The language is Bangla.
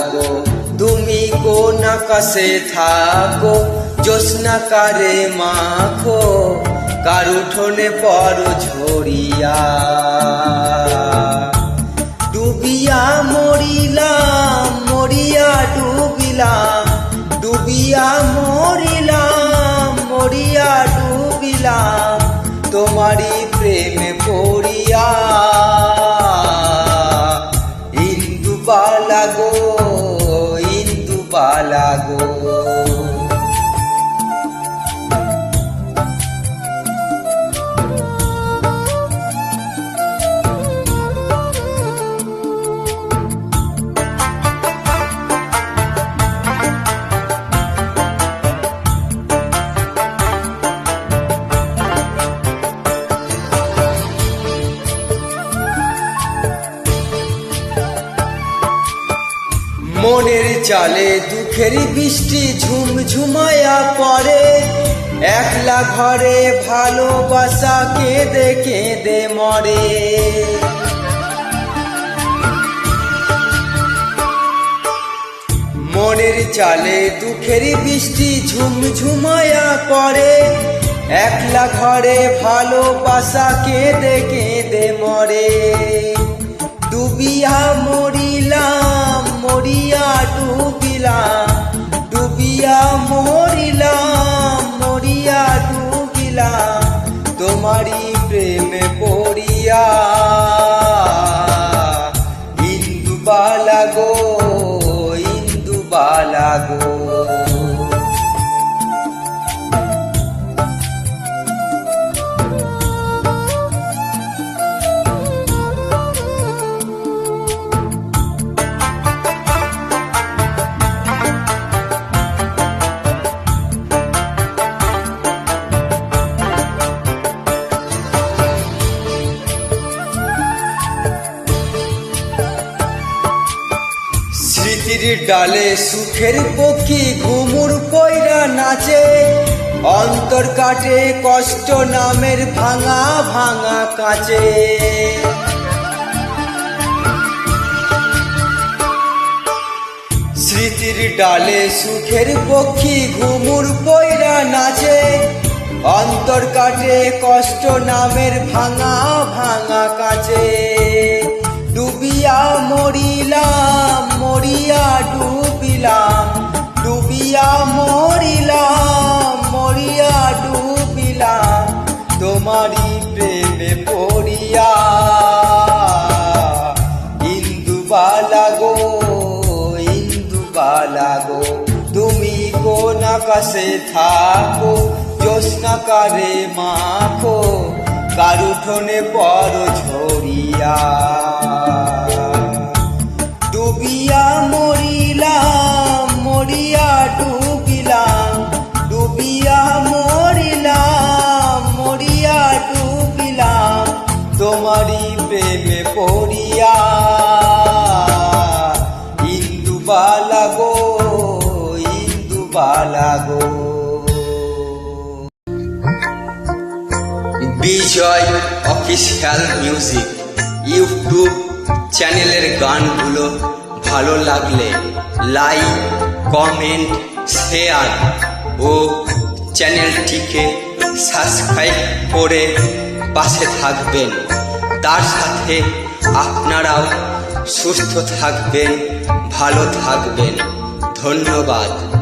লাগো তুমি কোন আকাশে থাকো জ্যোৎস্না কারে মাখো কার উঠোনে পড়ো ঝরিয়া ডুবিয়া মরিলাম মরিয়া ডুবিলাম ডুবিয়া মরিলাম মরিয়া ডুবিলাম তোমারই প্রেমে পড়িয়া ইন্দুবালা গো ইন্দুবালা গো মনের চালে দুঃখের বৃষ্টি ঝুমঝুমায়া পড়ে একলা ঘরে ভালোবাসা কেঁদে কেঁদে মরে মনের চালে দুঃখের বৃষ্টি ঝুমঝুমায়া পড়ে একলা ঘরে ভালোবাসা কেঁদে কেঁদে মরে ডুবিয়া মরিলাম মরিয়া ডুবিলাম ডুবিয়া মরিলাম মরিয়া ডুবিলাম তোমারই প্রেমে পড়িয়া ইন্দুবালা গো ইন্দুবালা গো স্মৃতির ডালে সুখের পক্ষী ঘুমুর পয়রা নাচে অন্তর কাটে কষ্ট নামের ভাঙা ভাঙা কাঁচে স্মৃতির ডালে সুখের পক্ষী ঘুমুর পয়রা নাচে অন্তর কাটে কষ্ট নামের ভাঙা ভাঙা কাঁচে ডুবিয়া মরিলাম মরিয়া ডুবিলাম ডুবিয়া মরিলাম মরিয়া ডুবিলাম তোমারই প্রেমে পড়িয়া ইন্দুবালা গো ইন্দুবালা গো তুমি কোন আকাশে থাকো জ্যোৎস্না কারে মাখো কার উঠোনে পড়ো ঝরিয়া ডুবিয়া মরিলাম মরিয়া ডুবিলাম ডুবিয়া মরিলাম মরিয়া ডুবিলাম তোমারই প্রেমে পড়িয়া ইন্দুবালা গো ইন্দুবালা গো বিজয় অফিসিয়াল মিউজিক ইউটিউব চ্যানেলের গানগুলো ভালো লাগলে লাইক কমেন্ট শেয়ার ও চ্যানেলটিকে সাবস্ক্রাইব করে পাশে থাকবেন তার সাথে আপনারাও সুস্থ থাকবেন ভালো থাকবেন ধন্যবাদ।